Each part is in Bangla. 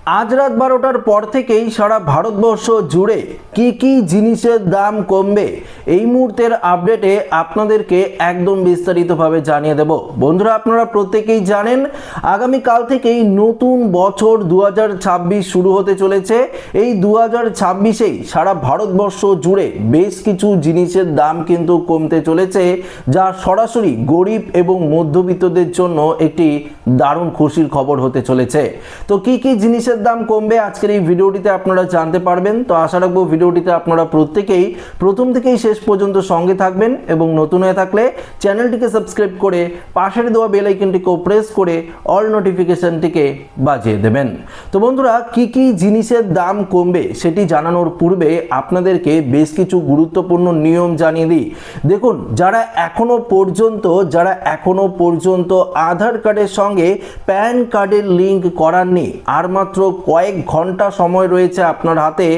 আজ রাত 12টার পর থেকেই সারা ভারতবর্ষ জুড়ে কি জিনিসের দাম কমবে এই মুহূর্তের আপডেটে আপনাদেরকে একদম বিস্তারিতভাবে জানিয়ে দেব। বন্ধুরা, আপনারা প্রত্যেকেই জানেন আগামীকাল থেকেই নতুন বছর 2026 শুরু হতে চলেছে। এই 2026এই সারা ভারতবর্ষ জুড়ে বেশ কিছু জিনিসের দাম কিন্তু কমতে চলেছে, যা সরাসরি গরিব এবং মধ্যবিত্তদের জন্য একটি দারুণ খুশির খবর হতে চলেছে। তো কি জিনিসের দাম কমবে আজকের এই ভিডিওটিতে আপনারা জানতে পারবেন। তো আশা রাখবো ভিডিওটিতে আপনারা প্রত্যেকেই প্রথম থেকেই শেষ পর্যন্ত সঙ্গে থাকবেন এবং নতুন হয়ে থাকলে চ্যানেলটিকে সাবস্ক্রাইব করে পাশের দেওয়া বেল আইকনটিকেও প্রেস করে অল নোটিফিকেশনটিকে বাজিয়ে দেবেন। তো বন্ধুরা, কি জিনিসের দাম কমবে সেটি জানানোর পূর্বে আপনাদেরকে বেশ কিছু গুরুত্বপূর্ণ নিয়ম জানিয়ে দিই। দেখুন, যারা এখনো পর্যন্ত আধার কার্ডের সঙ্গে প্যান কার্ডের লিঙ্ক করাননি, আর মাত্র কয়েক ঘন্টা সময় রয়েছে আপনার হাতে।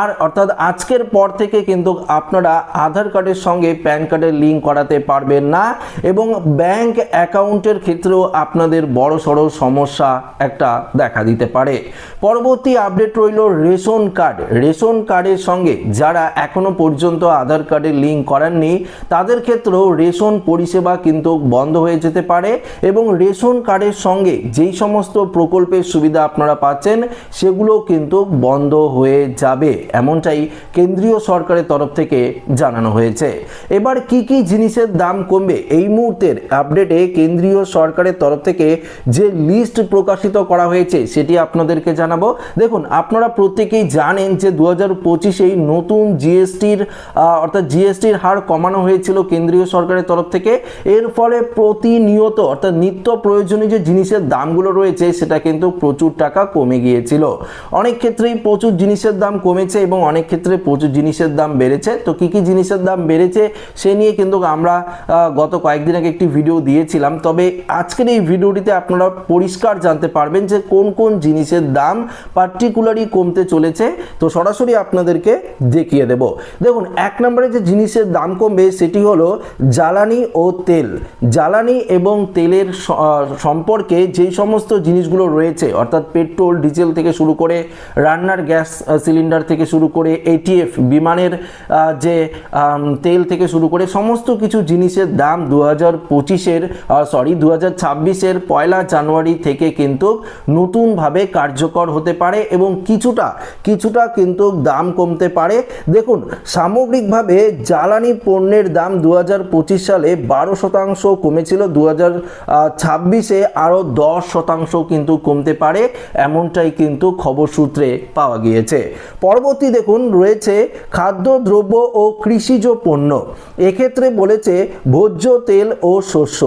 আর অর্থাৎ আজকের পর থেকে কিন্তু আপনারা আধার কার্ডের সঙ্গে প্যান কার্ডের লিঙ্ক করাতে পারবেন না, এবং ব্যাংক অ্যাকাউন্টের ক্ষেত্রেও আপনাদের বড়সড় সমস্যা একটা দেখা দিতে পারে। পরবর্তী আপডেট রইল রেশন কার্ডের সঙ্গে যারা এখনো পর্যন্ত আধার কার্ডের লিঙ্ক করাননি, তাদের ক্ষেত্রেও রেশন পরিষেবা কিন্তু বন্ধ হয়ে যেতে পারে, এবং রেশন কার্ডের সঙ্গে যেই সমস্ত প্রকল্পের সুবিধা আপনারা পাচ্ছেন সেগুলো কিন্তু বন্ধ হয়ে যাবে, এমনটাই কেন্দ্রীয় সরকারের তরফ থেকে জানানো হয়েছে। এবার কি জিনিসের দাম কমবে এই মুহূর্তের আপডেটে কেন্দ্রীয় সরকারের তরফ থেকে যে লিস্ট প্রকাশিত করা হয়েছে সেটি আপনাদেরকে জানাবো। দেখুন, আপনারা প্রত্যেকেই জানেন যে 2025এই নতুন জিএসটির হার কমানো হয়েছিল কেন্দ্রীয় সরকারের তরফ থেকে। এর ফলে প্রতিনিয়ত অর্থাৎ নিত্য প্রয়োজনীয় যে জিনিসের দামগুলো রয়েছে সেটা কিন্তু প্রচুর টাকা কমে গিয়েছিল। অনেক ক্ষেত্রেই প্রচুর জিনিসের দাম কমেছে এবং অনেক ক্ষেত্রে প্রচুর জিনিসের দাম বেড়েছে। তো কি জিনিসের দাম বেড়েছে সে নিয়ে কিন্তু আমরা গত কয়েকদিন আগে একটি ভিডিও দিয়েছিলাম। তবে আজকের এই ভিডিওটিতে আপনারা পরিষ্কার জানতে পারবেন যে কোন জিনিসের দাম পার্টিকুলারলি কমতে চলেছে। তো সরাসরি আপনাদেরকে দেখিয়ে দেব। দেখুন, এক নম্বরে যে জিনিসের দাম কমবে সেটি হলো জ্বালানি ও তেল। জ্বালানি এবং তেলের সম্পর্কে যেই সমস্ত জিনিসগুলো রয়েছে, অর্থাৎ পেট্রোল ডিজেল থেকে শুরু করে রান্নার গ্যাস সিলিন্ডার থেকে শুরু করে এটিএফ বিমানের যে তেল থেকে শুরু করে সমস্ত কিছু জিনিসের দাম 2026-এর 1 জানুয়ারি থেকে কিন্তু নতুনভাবে কার্যকর হতে পারে এবং কিছুটা কিন্তু দাম কমতে পারে। দেখুন, সামগ্রিকভাবে জ্বালানি পণ্যের দাম 2025 সালে 12% কমেছিল, 2026-এ আরও 10% কিন্তু কমতে পারে, এমনটাই কিন্তু খবর সূত্রে পাওয়া গিয়েছে। পরবর্তী দেখুন রয়েছে খাদ্যদ্রব্য ও কৃষিজ পণ্য। এক্ষেত্রে বলেছে ভোজ্য তেল ও শস্য,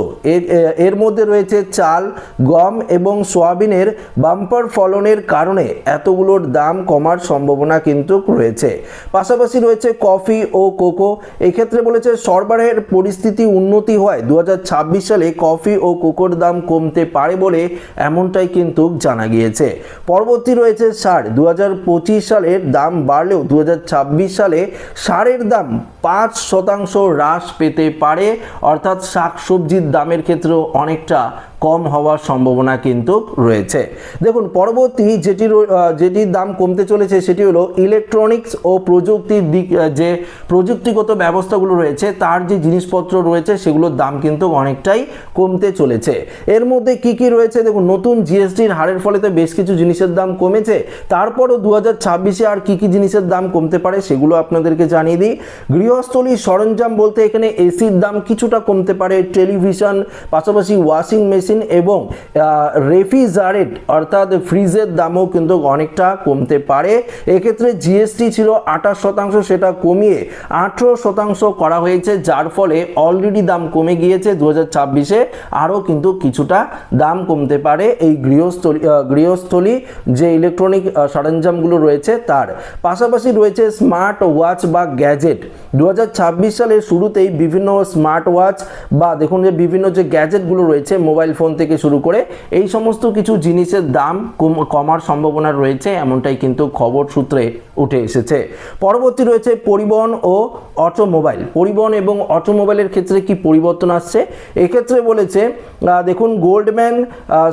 এর মধ্যে রয়েছে চাল, গম এবং সোয়াবিনের বাম্পার ফলনের কারণে এতগুলোর দাম কমার সম্ভাবনা কিন্তু রয়েছে। পাশাপাশি রয়েছে কফি ও কোকো। এক্ষেত্রে বলেছে সরবরাহের পরিস্থিতি উন্নতি হয় 2026 সালে কফি ও কোকোর দাম কমতে পারে বলে এমনটাই কিন্তু জানা গিয়েছে। পরবর্তী রয়েছে সার। 2025 সালের দাম বাড়লেও 2026 সালে সারের দাম 5% হ্রাস পেতে পারে, অর্থাৎ শাকসবজির দামের ক্ষেত্রেও অনেকটা কম হওয়ার সম্ভাবনা কিন্তু রয়েছে। দেখুন, পরবর্তী যেটির দাম কমতে চলেছে সেটি হলো ইলেকট্রনিক্স ও প্রযুক্তির দিক, যে প্রযুক্তিগত ব্যবস্থাগুলো রয়েছে তার যে জিনিসপত্র রয়েছে সেগুলোর দাম কিন্তু অনেকটাই কমতে চলেছে। এর মধ্যে কি রয়েছে দেখুন, নতুন জিএসটির হারের ফলে তো বেশ কিছু জিনিসের দাম কমেছে, তারপরও 2026-এ আর কি জিনিসের দাম কমতে পারে সেগুলো আপনাদেরকে জানিয়ে দিই। গৃহস্থলী সরঞ্জাম বলতে এখানে এসির দাম কিছুটা কমতে পারে, টেলিভিশন, পাশাপাশি ওয়াশিং মেশিন এবং রেফ্রিজারেট অর্থাৎ ফ্রিজের দামও কিন্তু অনেকটা কমতে পারে। এক্ষেত্রে জিএসটি ছিল 28%, সেটা কমিয়ে 18% করা হয়েছে, যার ফলে অলরেডি দাম কমে গিয়েছে। 2026-এ আরও কিন্তু কিছুটা দাম কমতে পারে এই গৃহস্থলী যে ইলেকট্রনিক সরঞ্জামগুলো রয়েছে তার। পাশাপাশি রয়েছে স্মার্ট ওয়াচ বা গ্যাজেট। 2026 সালের শুরুতেই বিভিন্ন স্মার্ট ওয়াচ বা দেখুন যে বিভিন্ন যে গ্যাজেটগুলো রয়েছে, মোবাইল ফোন থেকে শুরু করে এই সমস্ত কিছু জিনিসের দাম কমার সম্ভাবনা রয়েছে, এমনটাই কিন্তু খবর সূত্রে উঠে এসেছে। পরবর্তী রয়েছে পরিবহন ও অটোমোবাইল। পরিবহন এবং অটোমোবাইলের ক্ষেত্রে কি পরিবর্তন আসছে, এক্ষেত্রে বলেছে দেখুন গোল্ডম্যান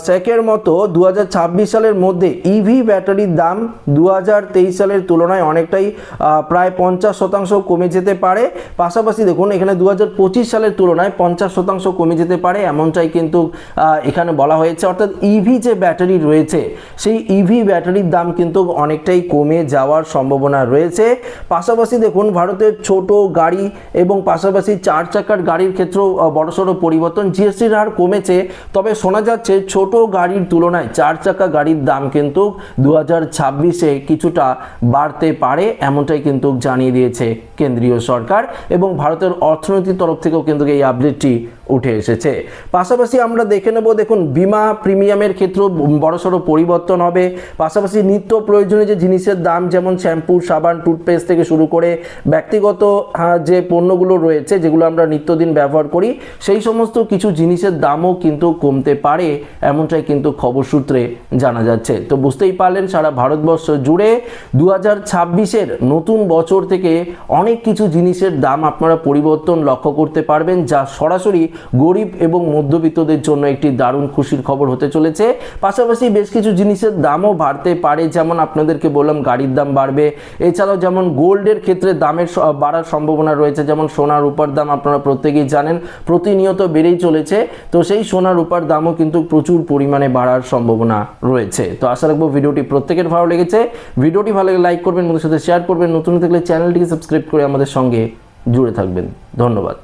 স্যাকের মতো 2026 সালের মধ্যে ইভি ব্যাটারির দাম 2023 সালের তুলনায় অনেকটাই প্রায় 50% কমে যেতে পারে। পাশাপাশি দেখুন এখানে 2025 সালের তুলনায় 50% কমে যেতে পারে, এমনটাই কিন্তু এখানে বলা হয়েছে। অর্থাৎ ইভি যে ব্যাটারি রয়েছে সেই ইভি ব্যাটারির দাম কিন্তু অনেকটাই কমে যাওয়ার সম্ভাবনা রয়েছে। পাশাপাশি দেখুন ভারতের ছোট গাড়ি এবং পাশাপাশি 4 চাকার গাড়ির ক্ষেত্রেও বড়সড় পরিবর্তন। জিএসটির হার কমেছে, তবে শোনা যাচ্ছে ছোট গাড়ির তুলনায় 4 চাকা গাড়ির দাম কিন্তু 2026-এ কিছুটা বাড়তে পারে, এমনটাই কিন্তু জানিয়ে দিয়েছে কেন্দ্রীয় সরকার এবং ভারতের অর্থনীতির তরফ থেকেও কিন্তু এই আপডেটটি উঠে এসেছে। পাশাপাশি আমরা দেখে নেব, দেখুন বিমা প্রিমিয়ামের ক্ষেত্রেও বড়সড় পরিবর্তন হবে। পাশাপাশি নিত্য প্রয়োজনীয় যে জিনিসের দাম যেমন শ্যাম্পু, সাবান, টুথপেস্ট থেকে শুরু করে ব্যক্তিগত যে পণ্যগুলো রয়েছে যেগুলো আমরা নিত্যদিন ব্যবহার করি সেই সমস্ত কিছু জিনিসের দামও কিন্তু কমতে পারে, এমনটাই কিন্তু খবর সূত্রে জানা যাচ্ছে। তো বুঝতেই পারলেন সারা ভারতবর্ষ জুড়ে 2026-এর নতুন বছর থেকে অনেক কিছু জিনিসের দাম আপনারা পরিবর্তন লক্ষ্য করতে পারবেন, যা সরাসরি গরিব এবং মধ্যবিত্তদের জন্য একটি দারুণ খুশির খবর হতে চলেছে। পাশাপাশি বেশ কিছু জিনিসের দামও বাড়তে পারে, যেমন আপনাদেরকে বললাম গাড়ির দাম বাড়বে। এছাড়াও যেমন গোল্ডের ক্ষেত্রে দামের বাড়ার সম্ভাবনা রয়েছে, যেমন সোনা রূপার দাম আপনারা প্রত্যেকেই জানেন প্রতিনিয়ত বেড়েই চলেছে, তো সেই সোনা রূপার দামও কিন্তু প্রচুর পরিমাণে বাড়ার সম্ভাবনা রয়েছে। তো আশা রাখবো ভিডিওটি প্রত্যেকের ভালো লেগেছে। ভিডিওটি ভালো লাগলে লাইক করবেন, বন্ধুদের সাথে শেয়ার করবেন, নতুন থাকলে চ্যানেলটিকে সাবস্ক্রাইব করে আমাদের সঙ্গে জুড়ে থাকবেন। ধন্যবাদ।